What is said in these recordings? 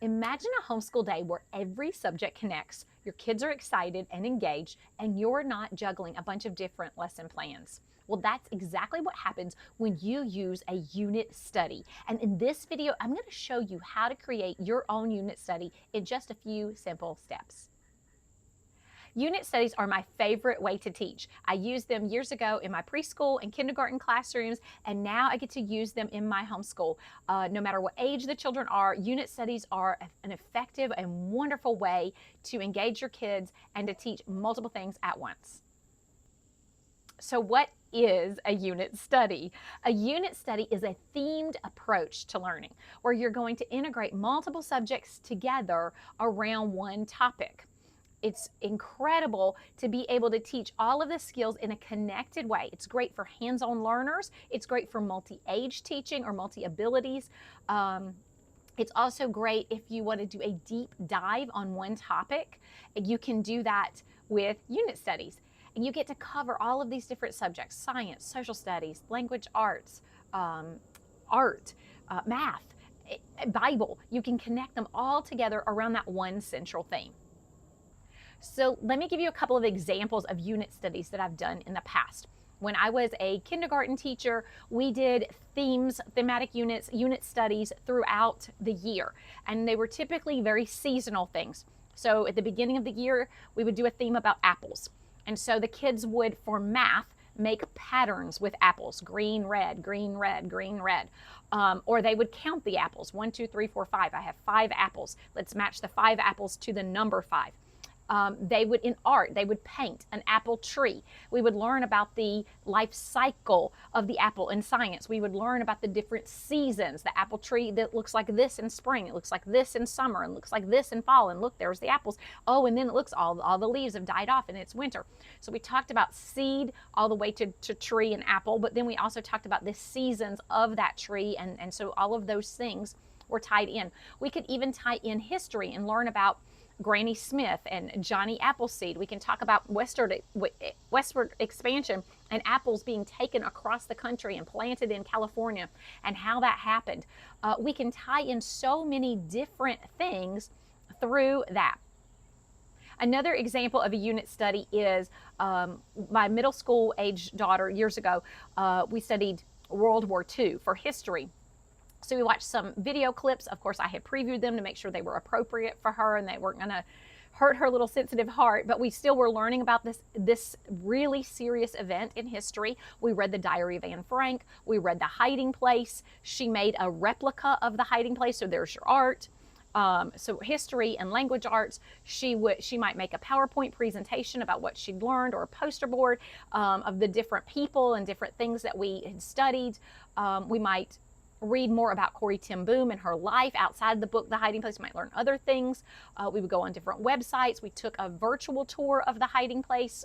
Imagine a homeschool day where every subject connects, your kids are excited and engaged, and you're not juggling a bunch of different lesson plans. Well, that's exactly what happens when you use a unit study. And in this video, I'm going to show you how to create your own unit study in just a few simple steps. Unit studies are my favorite way to teach. I used them years ago in my preschool and kindergarten classrooms, and now I get to use them in my homeschool. No matter what age the children are, unit studies are an effective and wonderful way to engage your kids and to teach multiple things at once. So what is a unit study? A unit study is a themed approach to learning where you're going to integrate multiple subjects together around one topic. It's incredible to be able to teach all of the skills in a connected way. It's great for hands-on learners. It's great for multi-age teaching or multi-abilities. It's also great if you want to do a deep dive on one topic. You can do that with unit studies. And you get to cover all of these different subjects: science, social studies, language arts, art, math, Bible. You can connect them all together around that one central theme. So let me give you a couple of examples of unit studies that I've done in the past. When I was a kindergarten teacher, we did thematic units, unit studies throughout the year. And they were typically very seasonal things. So at the beginning of the year, we would do a theme about apples. And so the kids would, for math, make patterns with apples: green, red, green, red, green, red. Or they would count the apples: 1, 2, 3, 4, 5. I have 5 apples. Let's match the 5 apples to the number 5. They would, in art, they would paint an apple tree. We would learn about the life cycle of the apple. In science, we would learn about the different seasons. The apple tree that looks like this in spring, it looks like this in summer, and looks like this in fall, and look, there's the apples. Oh, and then it looks, all the leaves have died off and it's winter. So we talked about seed all the way to tree and apple, but then we also talked about the seasons of that tree, and so all of those things were tied in. We could even tie in history and learn about Granny Smith and Johnny Appleseed. We can talk about westward expansion and apples being taken across the country and planted in California and how that happened. We can tie in so many different things through that. Another example of a unit study is my middle school age daughter years ago. We studied World War II for history. So we watched some video clips. Of course, I had previewed them to make sure they were appropriate for her and they weren't going to hurt her little sensitive heart, but we still were learning about this really serious event in history. We read the Diary of Anne Frank. We read The Hiding Place. She made a replica of The Hiding Place, so there's your art. So history and language arts, she might make a PowerPoint presentation about what she'd learned, or a poster board of the different people and different things that we had studied. We might read more about Corrie ten Boom and her life outside the book The Hiding Place. We might learn other things. We would go on different websites. We took a virtual tour of The Hiding Place.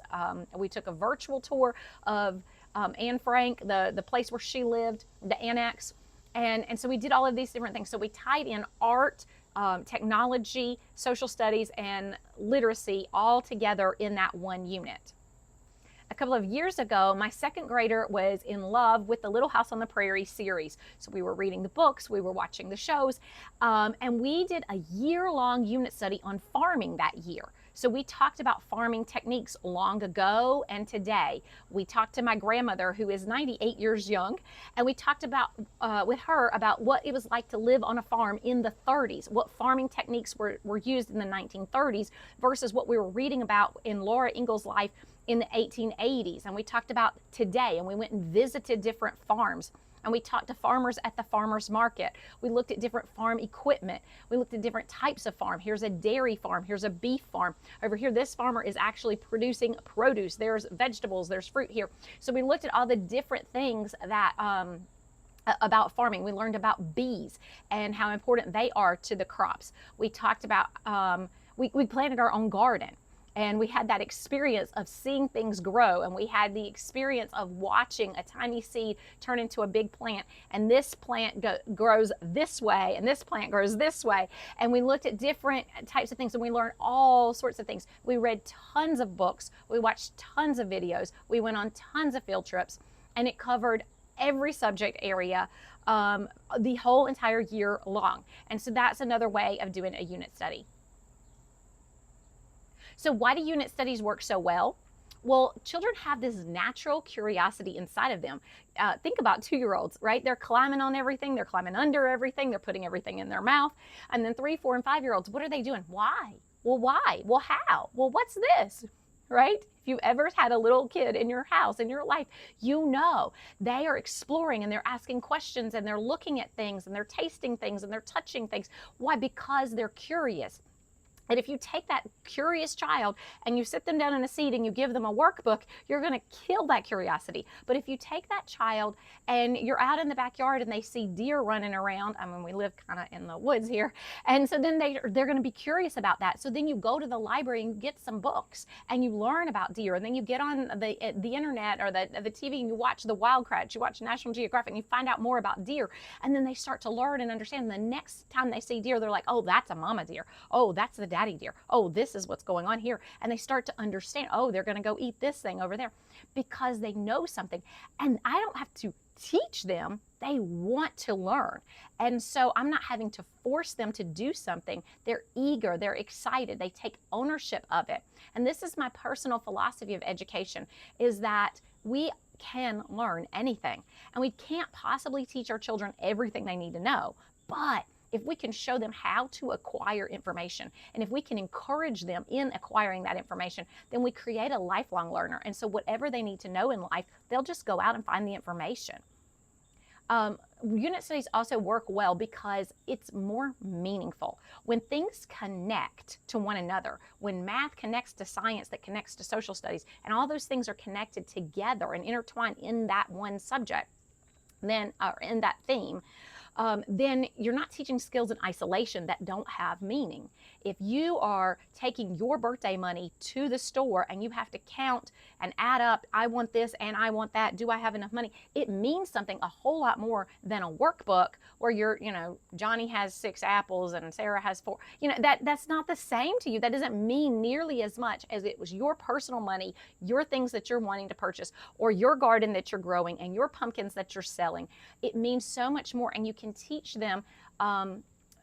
We took a virtual tour of Anne Frank, the place where she lived, the annex. And so we did all of these different things. So we tied in art, technology, social studies, and literacy all together in that one unit. A couple of years ago, my second grader was in love with the Little House on the Prairie series. So we were reading the books, we were watching the shows, and we did a year-long unit study on farming that year. So we talked about farming techniques long ago and today. We talked to my grandmother, who is 98 years young, and we talked about with her about what it was like to live on a farm in the 30s, what farming techniques were used in the 1930s versus what we were reading about in Laura Ingalls' life in the 1880s. And we talked about today, and we went and visited different farms, and we talked to farmers at the farmers market. We looked at different farm equipment. We looked at different types of farm. Here's a dairy farm. Here's a beef farm. Over here, this farmer is actually producing produce. There's vegetables. There's fruit here. So we looked at all the different things that about farming. We learned about bees and how important they are to the crops. We talked about, we planted our own garden. And we had that experience of seeing things grow, and we had the experience of watching a tiny seed turn into a big plant, and this plant grows this way, and this plant grows this way. And we looked at different types of things, and we learned all sorts of things. We read tons of books, we watched tons of videos, we went on tons of field trips, and it covered every subject area the whole entire year long. And so that's another way of doing a unit study. So why do unit studies work so well? Well, children have this natural curiosity inside of them. Think about 2-year-olds, right? They're climbing on everything, they're climbing under everything, they're putting everything in their mouth. And then 3, 4, and 5-year-olds, what are they doing? Why? Well, why? Well, how? Well, what's this? Right? If you've ever had a little kid in your house, in your life, you know they are exploring and they're asking questions and they're looking at things and they're tasting things and they're touching things. Why? Because they're curious. And if you take that curious child and you sit them down in a seat and you give them a workbook, you're going to kill that curiosity. But if you take that child and you're out in the backyard and they see deer running around, I mean, we live kind of in the woods here, and so then they're going to be curious about that. So then you go to the library and get some books and you learn about deer, and then you get on the internet or the TV and you watch the Wildcats, you watch National Geographic, and you find out more about deer, and then they start to learn and understand. And the next time they see deer, they're like, oh, that's a mama deer. Oh, that's the daddy deer. Oh, this is what's going on here. And they start to understand, oh, they're going to go eat this thing over there, because they know something. And I don't have to teach them. They want to learn. And so I'm not having to force them to do something. They're eager, they're excited, they take ownership of it. And this is my personal philosophy of education, is that we can learn anything. And we can't possibly teach our children everything they need to know. But if we can show them how to acquire information, and if we can encourage them in acquiring that information, then we create a lifelong learner. And so whatever they need to know in life, they'll just go out and find the information. Unit studies also work well because it's more meaningful. When things connect to one another, when math connects to science, that connects to social studies, and all those things are connected together and intertwined in that one subject, then, or in that theme, then you're not teaching skills in isolation that don't have meaning. If you are taking your birthday money to the store and you have to count and add up, I want this and I want that, do I have enough money? It means something a whole lot more than a workbook where Johnny has 6 apples and Sarah has 4. That's not the same to you. That doesn't mean nearly as much as it was your personal money, your things that you're wanting to purchase, or your garden that you're growing and your pumpkins that you're selling. It means so much more, and you can teach them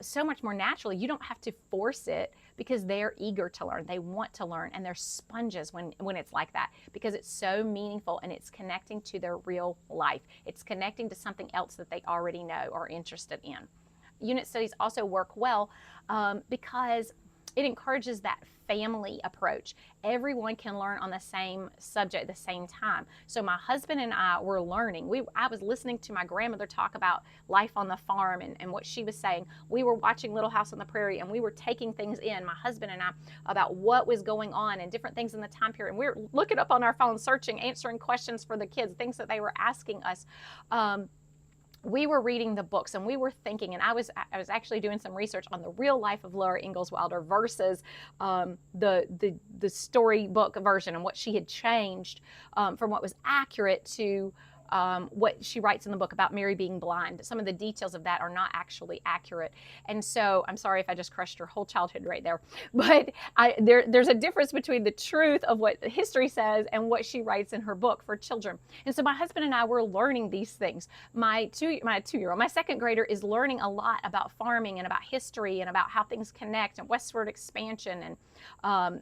so much more naturally. You don't have to force it, because they're eager to learn. They want to learn, and they're sponges when it's like that, because it's so meaningful and it's connecting to their real life. It's connecting to something else that they already know or are interested in. Unit studies also work well because it encourages that family approach. Everyone can learn on the same subject at the same time. So my husband and I were learning. I was listening to my grandmother talk about life on the farm and what she was saying. We were watching Little House on the Prairie, and we were taking things in, my husband and I, about what was going on and different things in the time period. And we were looking up on our phone, searching, answering questions for the kids, things that they were asking us. We were reading the books, and we were thinking, and I was actually doing some research on the real life of Laura Ingalls Wilder versus the storybook version, and what she had changed from what was accurate to what she writes in the book about Mary being blind. Some of the details of that are not actually accurate. And so I'm sorry if I just crushed her whole childhood right there. But there's a difference between the truth of what history says and what she writes in her book for children. And so my husband and I were learning these things. My two-year-old, my second grader, is learning a lot about farming and about history and about how things connect and westward expansion and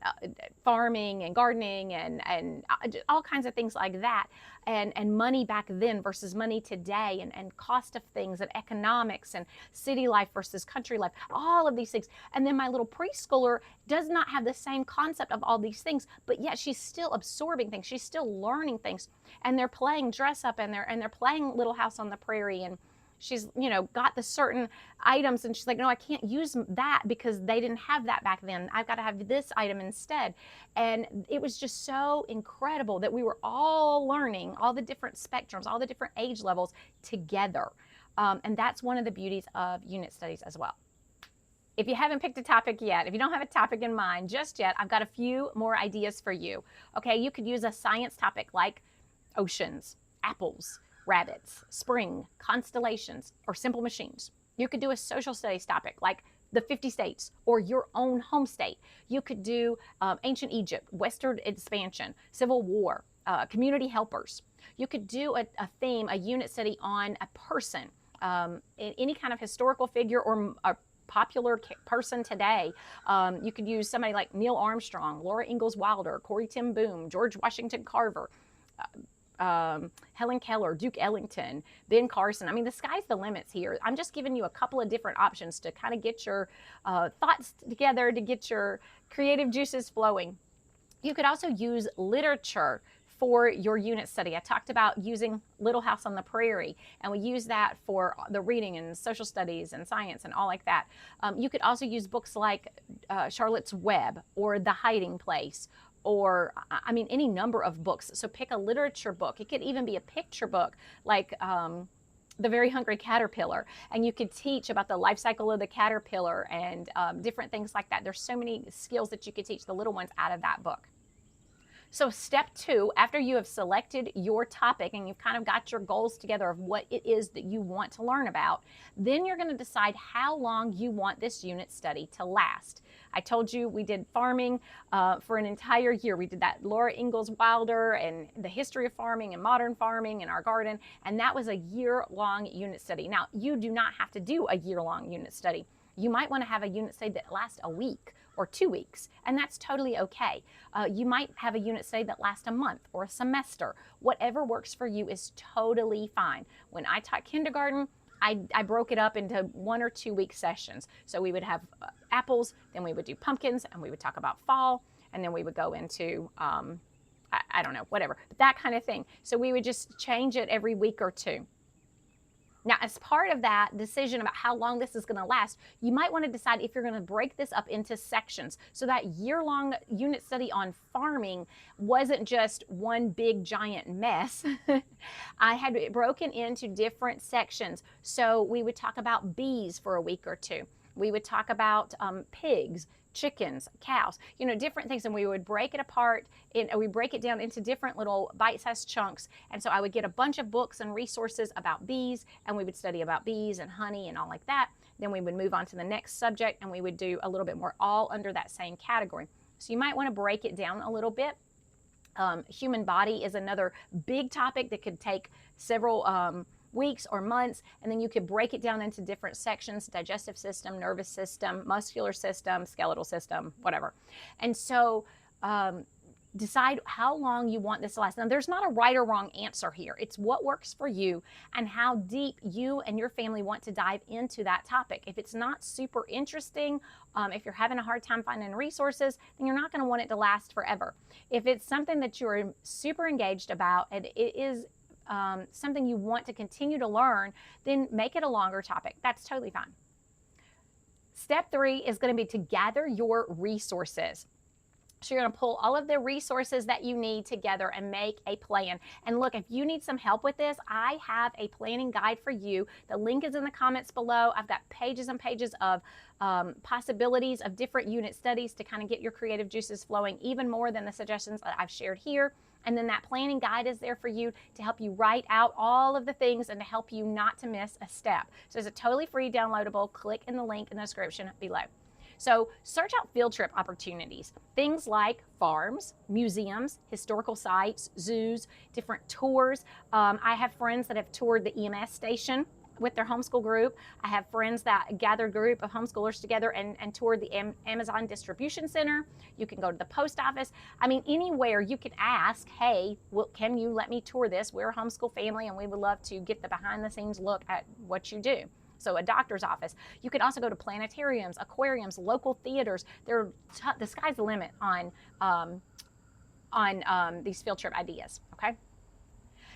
farming and gardening and all kinds of things like that. And money back then versus money today, and cost of things, and economics, and city life versus country life, all of these things. And then my little preschooler does not have the same concept of all these things, but yet she's still absorbing things. She's still learning things. And they're playing dress up, and they're playing Little House on the Prairie, and she's got the certain items, and she's like, no, I can't use that because they didn't have that back then. I've got to have this item instead. And it was just so incredible that we were all learning all the different spectrums, all the different age levels together. And that's one of the beauties of unit studies as well. If you haven't picked a topic yet, if you don't have a topic in mind just yet, I've got a few more ideas for you. Okay, you could use a science topic like oceans, apples, rabbits, spring, constellations, or simple machines. You could do a social studies topic like the 50 states or your own home state. You could do ancient Egypt, westward expansion, Civil War, community helpers. You could do a theme, a unit study on a person, any kind of historical figure or a popular person today. You could use somebody like Neil Armstrong, Laura Ingalls Wilder, Corrie ten Boom, George Washington Carver, Helen Keller, Duke Ellington, Ben Carson. I mean, the sky's the limits here. I'm just giving you a couple of different options to kind of get your thoughts together, to get your creative juices flowing. You could also use literature for your unit study. I talked about using Little House on the Prairie, and we use that for the reading and social studies and science and all like that. You could also use books like Charlotte's Web or The Hiding Place, or I mean, any number of books. So pick a literature book. It could even be a picture book like The Very Hungry Caterpillar, and you could teach about the life cycle of the caterpillar and different things like that. There's so many skills that you could teach the little ones out of that book. So step 2, after you have selected your topic and you've kind of got your goals together of what it is that you want to learn about, then you're going to decide how long you want this unit study to last. I told you we did farming for an entire year. We did that Laura Ingalls Wilder and the history of farming and modern farming in our garden, and that was a year-long unit study. Now, you do not have to do a year-long unit study. You might want to have a unit study that lasts a week or 2 weeks, and that's totally okay. You might have a unit study that lasts a month or a semester. Whatever works for you is totally fine. When I taught kindergarten, I broke it up into 1 or 2 week sessions. So we would have apples, then we would do pumpkins, and we would talk about fall, and then we would go into, I don't know, whatever, but that kind of thing. So we would just change it every week or 2. Now, as part of that decision about how long this is going to last, you might want to decide if you're going to break this up into sections. So that year-long unit study on farming wasn't just one big giant mess. I had it broken into different sections. So we would talk about bees for a week or 2. We would talk about pigs, chickens, cows, different things. And we would break it apart, we break it down into different little bite-sized chunks. And so I would get a bunch of books and resources about bees, and we would study about bees and honey and all like that. Then we would move on to the next subject, and we would do a little bit more all under that same category. So you might want to break it down a little bit. Human body is another big topic that could take several weeks or months, and then you could break it down into different sections: digestive system, nervous system, muscular system, skeletal system, whatever. And so decide how long you want this to last. Now, there's not a right or wrong answer here. It's what works for you and how deep you and your family want to dive into that topic. If it's not super interesting, if you're having a hard time finding resources, then you're not going to want it to last forever. If it's something that you're super engaged about and it is something you want to continue to learn, then make it a longer topic. That's totally fine. Step 3 is going to be to gather your resources. So you're going to pull all of the resources that you need together and make a plan. And look, if you need some help with this, I have a planning guide for you. The link is in the comments below. I've got pages and pages of possibilities of different unit studies to kind of get your creative juices flowing, even more than the suggestions that I've shared here. And then that planning guide is there for you to help you write out all of the things and to help you not to miss a step. So it's a totally free downloadable. Click in the link in the description below. So search out field trip opportunities, things like farms, museums, historical sites, zoos, different tours. I have friends that have toured the EMS station with their homeschool group. I have friends that gathered a group of homeschoolers together and toured the Amazon distribution center. You can go to the post office. I mean, anywhere you can ask, hey, can you let me tour this? We're a homeschool family and we would love to get the behind the scenes look at what you do. So a doctor's office. You can also go to planetariums, aquariums, local theaters. The sky's the limit on these field trip ideas, okay?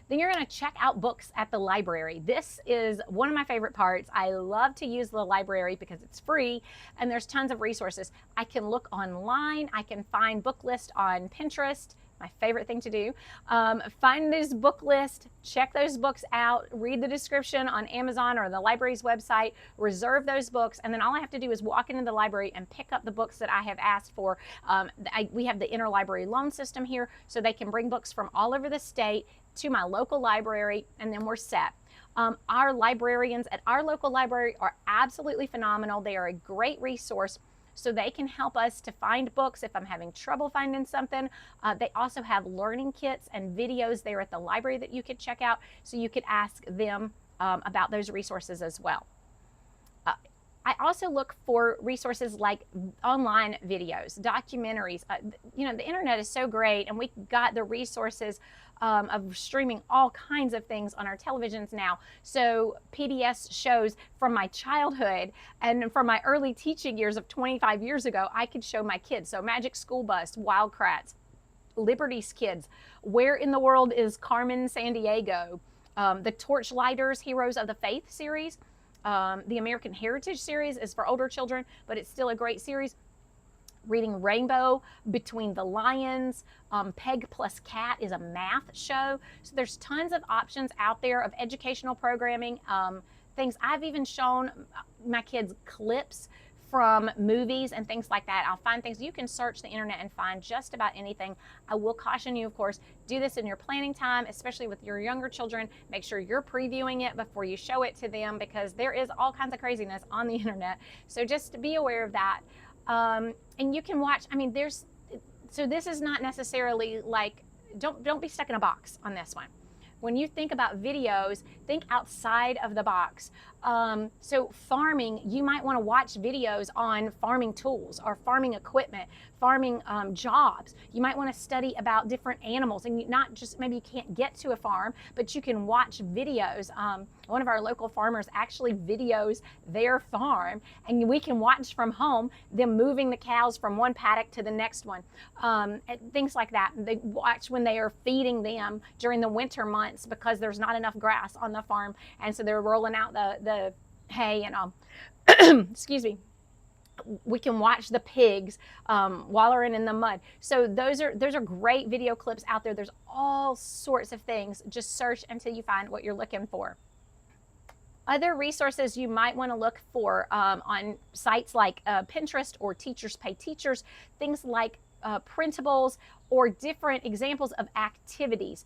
Then you're going to check out books at the library. This is one of my favorite parts. I love to use the library because it's free and there's tons of resources. I can look online. I can find book lists on Pinterest. My favorite thing to do. Find this book list, check those books out, read the description on Amazon or the library's website, reserve those books, and then all I have to do is walk into the library and pick up the books that I have asked for. We have the interlibrary loan system here, so they can bring books from all over the state to my local library, and then we're set. Our librarians at our local library are absolutely phenomenal. They are a great resource. So they can help us to find books if I'm having trouble finding something. They also have learning kits and videos there at the library that you could check out. So you could ask them about those resources as well. I also look for resources like online videos, documentaries. The internet is so great, and we got the resources of streaming all kinds of things on our televisions now. So PBS shows from my childhood and from my early teaching years of 25 years ago, I could show my kids. So Magic School Bus, Wild Kratts, Liberty's Kids, Where in the World is Carmen Sandiego, the Torchlighters Heroes of the Faith series. The American Heritage series is for older children, but it's still a great series. Reading Rainbow, Between the Lions, Peg Plus Cat is a math show. So there's tons of options out there of educational programming, things. I've even shown my kids clips from movies and things like that. I'll find things. You can search the internet and find just about anything. I will caution you, of course, do this in your planning time, especially with your younger children. Make sure you're previewing it before you show it to them, because there is all kinds of craziness on the internet. So just be aware of that. And you can watch, so this is not necessarily like, don't be stuck in a box on this one. When you think about videos, think outside of the box. So farming, you might want to watch videos on farming tools or farming equipment, farming jobs. You might want to study about different animals, and not just, maybe you can't get to a farm, but you can watch videos. One of our local farmers actually videos their farm, and we can watch from home them moving the cows from one paddock to the next one, things like that. They watch when they are feeding them during the winter months because there's not enough grass on the farm, and so they're rolling out the hay and excuse me. We can watch the pigs wallowing in the mud. So those are great video clips out there. There's all sorts of things. Just search until you find what you're looking for. Other resources you might want to look for on sites like Pinterest or Teachers Pay Teachers, things like printables or different examples of activities.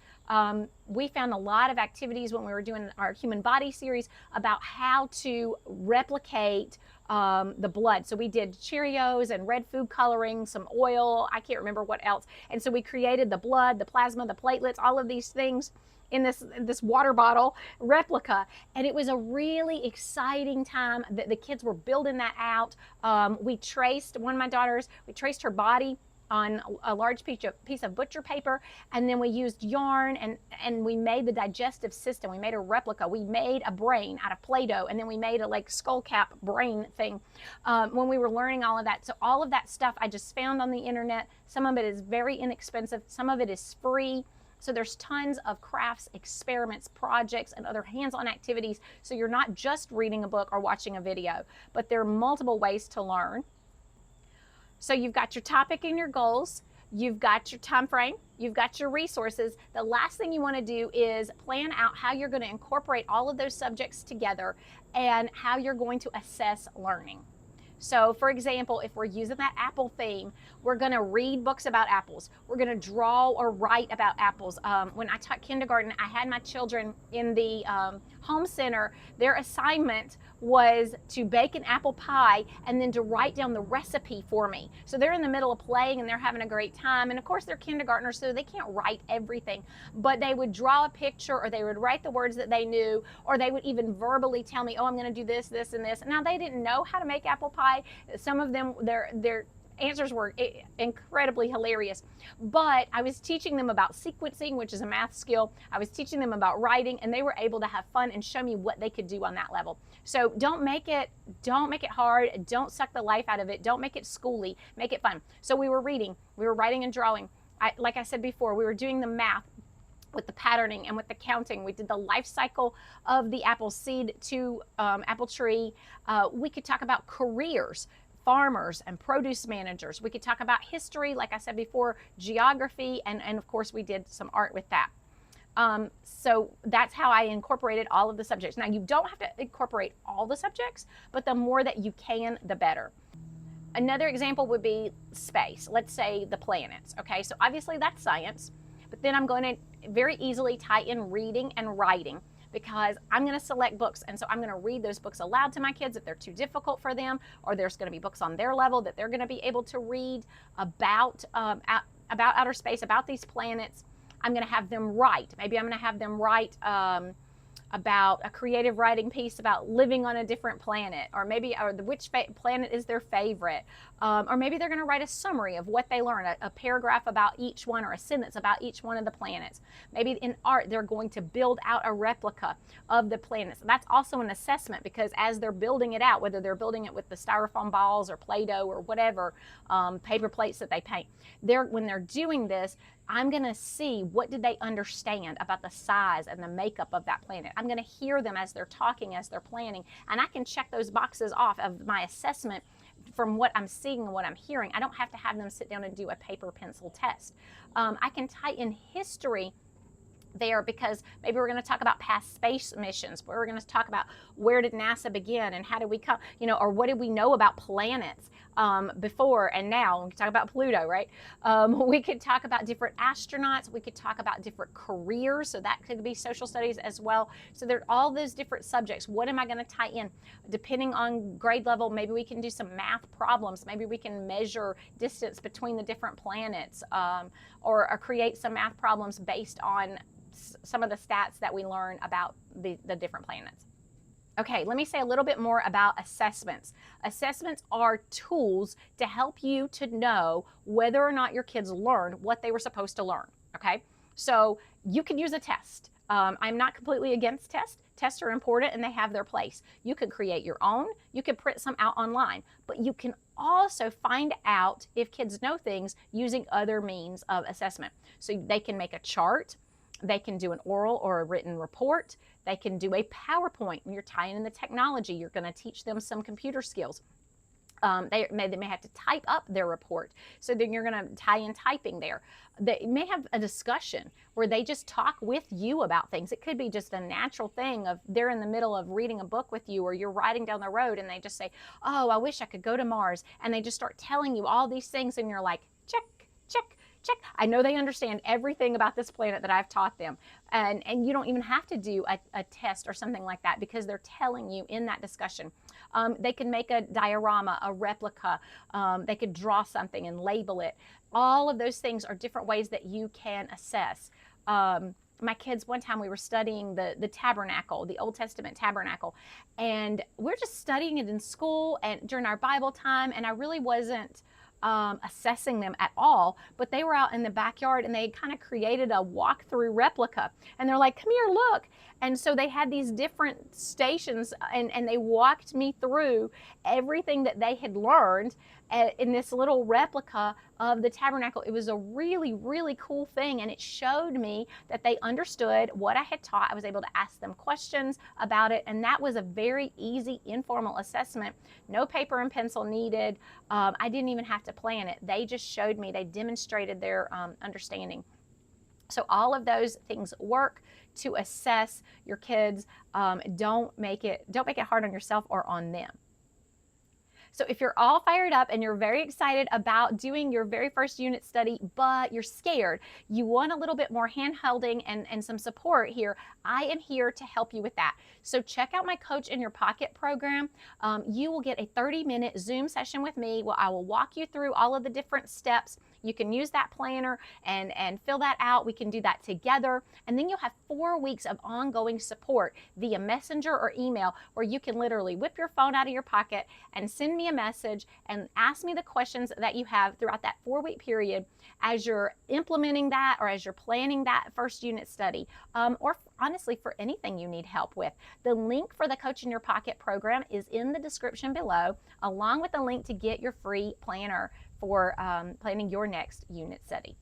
We found a lot of activities when we were doing our human body series about how to replicate the blood. So we did Cheerios and red food coloring, some oil, I can't remember what else. And so we created the blood, the plasma, the platelets, all of these things in this water bottle replica. And it was a really exciting time. The kids were building that out. We traced, one of my daughters, we traced her body on a large piece of butcher paper, and then we used yarn and we made the digestive system. We made a replica. We made a brain out of Play-Doh, and then we made a like skull cap brain thing when we were learning all of that. So all of that stuff I just found on the internet. Some of it is very inexpensive, some of it is free. So there's tons of crafts, experiments, projects, and other hands-on activities. So you're not just reading a book or watching a video, but there are multiple ways to learn. So you've got your topic and your goals, you've got your time frame, you've got your resources. The last thing you want to do is plan out how you're going to incorporate all of those subjects together and how you're going to assess learning. So for example, if we're using that apple theme, we're going to read books about apples. We're going to draw or write about apples. When I taught kindergarten, I had my children in the home center. Their assignment was to bake an apple pie and then to write down the recipe for me. So they're in the middle of playing and they're having a great time. And of course they're kindergartners, so they can't write everything, but they would draw a picture, or they would write the words that they knew, or they would even verbally tell me, oh, I'm going to do this, this, and this. Now they didn't know how to make apple pie. Some of them, their answers were incredibly hilarious, but I was teaching them about sequencing, which is a math skill. I was teaching them about writing, and they were able to have fun and show me what they could do on that level. So don't make it hard. Don't suck the life out of it. Don't make it schooly. Make it fun. So we were reading, we were writing and drawing. Like I said before, we were doing the math with the patterning and with the counting. We did the life cycle of the apple seed to apple tree. We could talk about careers, farmers and produce managers. We could talk about history, like I said before, geography, and of course we did some art with that. So that's how I incorporated all of the subjects. Now you don't have to incorporate all the subjects, but the more that you can, the better. Another example would be space. Let's say the planets, okay? So obviously that's science, but then I'm going to very easily tie in reading and writing, because I'm going to select books, and so I'm going to read those books aloud to my kids if they're too difficult for them, or there's going to be books on their level that they're going to be able to read about outer space, about these planets. I'm going to have them write. Maybe I'm going to have them write about a creative writing piece about living on a different planet, or maybe which planet is their favorite, or maybe they're going to write a summary of what they learned, a paragraph about each one, or a sentence about each one of the planets. Maybe in art they're going to build out a replica of the planets. That's also an assessment, because as they're building it out, whether they're building it with the styrofoam balls or Play-Doh or whatever, paper plates that they paint, when they're doing this, I'm going to see what did they understand about the size and the makeup of that planet. I'm going to hear them as they're talking, as they're planning, and I can check those boxes off of my assessment from what I'm seeing and what I'm hearing. I don't have to have them sit down and do a paper pencil test. I can tie in history there, because maybe we're going to talk about past space missions, where we're going to talk about where did NASA begin and how did we come, or what did we know about planets before and now. We could talk about Pluto, right? We could talk about different astronauts. We could talk about different careers, so that could be social studies as well. So there are all those different subjects. What am I going to tie in? Depending on grade level, maybe we can do some math problems. Maybe we can measure distance between the different planets, or create some math problems based on some of the stats that we learn about the different planets. Okay, let me say a little bit more about assessments. Assessments are tools to help you to know whether or not your kids learned what they were supposed to learn, okay? So you can use a test. I'm not completely against tests. Tests are important and they have their place. You can create your own. You can print some out online, but you can also find out if kids know things using other means of assessment. So they can make a chart. They can do an oral or a written report. They can do a PowerPoint. When you're tying in the technology, you're going to teach them some computer skills. They may have to type up their report. So then you're going to tie in typing there. They may have a discussion where they just talk with you about things. It could be just a natural thing of they're in the middle of reading a book with you, or you're riding down the road and they just say, oh, I wish I could go to Mars. And they just start telling you all these things and you're like, check, check, check. I know they understand everything about this planet that I've taught them. And you don't even have to do a test or something like that, because they're telling you in that discussion. They can make a diorama, a replica. They could draw something and label it. All of those things are different ways that you can assess. My kids, one time we were studying the tabernacle, the Old Testament tabernacle, and we're just studying it in school and during our Bible time, and I really wasn't assessing them at all, but they were out in the backyard and they kind of created a walkthrough replica, and they're like, come here, look. And so they had these different stations, and they walked me through everything that they had learned in this little replica of the tabernacle. It was a really, really cool thing, and it showed me that they understood what I had taught. I was able to ask them questions about it, and that was a very easy, informal assessment. No paper and pencil needed. I didn't even have to plan it. They just showed me, they demonstrated their understanding. So all of those things work to assess your kids. Don't make it hard on yourself or on them. So if you're all fired up and you're very excited about doing your very first unit study, but you're scared, you want a little bit more hand-holding and some support here, I am here to help you with that. So check out my Coach in Your Pocket program. You will get a 30-minute Zoom session with me where I will walk you through all of the different steps. You can use that planner and fill that out. We can do that together. And then you'll have 4 weeks of ongoing support via messenger or email, where you can literally whip your phone out of your pocket and send me a message and ask me the questions that you have throughout that 4-week period as you're implementing that, or as you're planning that first unit study, or honestly for anything you need help with. The link for the Coach in Your Pocket program is in the description below, along with a link to get your free planner for planning your next unit study.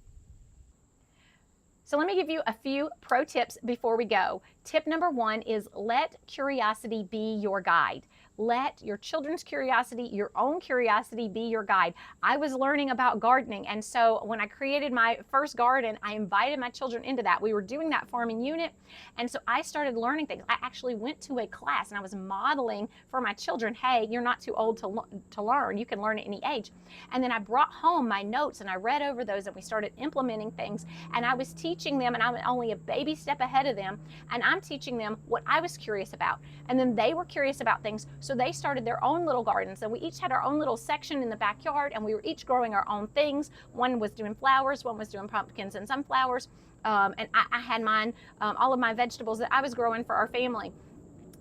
So let me give you a few pro tips before we go. Tip number 1 is let curiosity be your guide. Let your children's curiosity, your own curiosity, be your guide. I was learning about gardening, and so when I created my first garden, I invited my children into that. We were doing that farming unit, and so I started learning things. I actually went to a class and I was modeling for my children, hey, you're not too old to learn. You can learn at any age. And then I brought home my notes and I read over those, and we started implementing things, and I was teaching them, and I'm only a baby step ahead of them, and I'm teaching them what I was curious about. And then they were curious about things, So they started their own little gardens, and we each had our own little section in the backyard, and we were each growing our own things. One was doing flowers, one was doing pumpkins and sunflowers, and I had mine, all of my vegetables that I was growing for our family.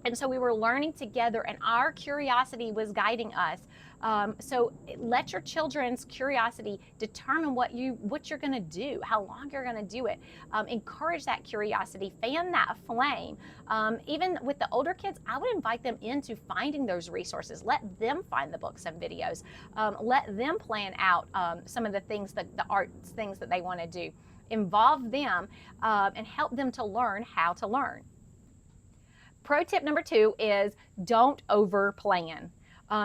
And so we were learning together, and our curiosity was guiding us. So let your children's curiosity determine what you're going to do, how long you're going to do it. Encourage that curiosity, fan that flame. Even with the older kids, I would invite them into finding those resources. Let them find the books and videos. Let them plan out some of the things, the arts things that they want to do. Involve them and help them to learn how to learn. Pro tip number 2 is don't over plan.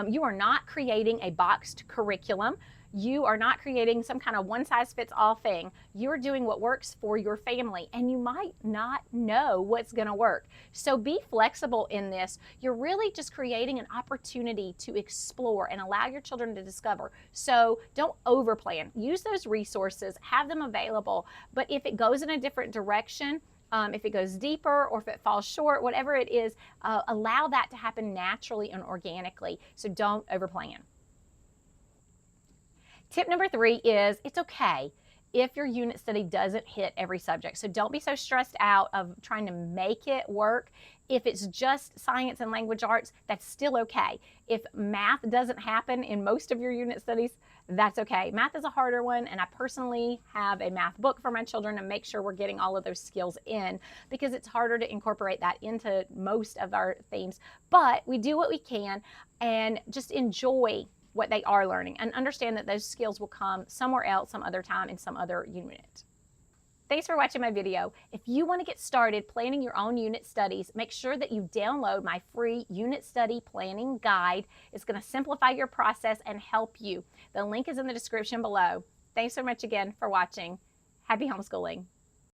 You are not creating a boxed curriculum. You are not creating some kind of one-size-fits-all thing. You're doing what works for your family, and you might not know what's going to work. So be flexible in this. You're really just creating an opportunity to explore and allow your children to discover. So don't overplan. Use those resources, have them available, but if it goes in a different direction, if it goes deeper or if it falls short, whatever it is, allow that to happen naturally and organically. So don't overplan. Tip number 3 is it's okay if your unit study doesn't hit every subject. So don't be so stressed out of trying to make it work. If it's just science and language arts, that's still okay. If math doesn't happen in most of your unit studies, that's okay. Math is a harder one, and I personally have a math book for my children to make sure we're getting all of those skills in, because it's harder to incorporate that into most of our themes. But we do what we can and just enjoy what they are learning and understand that those skills will come somewhere else, some other time, in some other unit. Thanks for watching my video. If you want to get started planning your own unit studies, make sure that you download my free unit study planning guide. It's going to simplify your process and help you. The link is in the description below. Thanks so much again for watching. Happy homeschooling.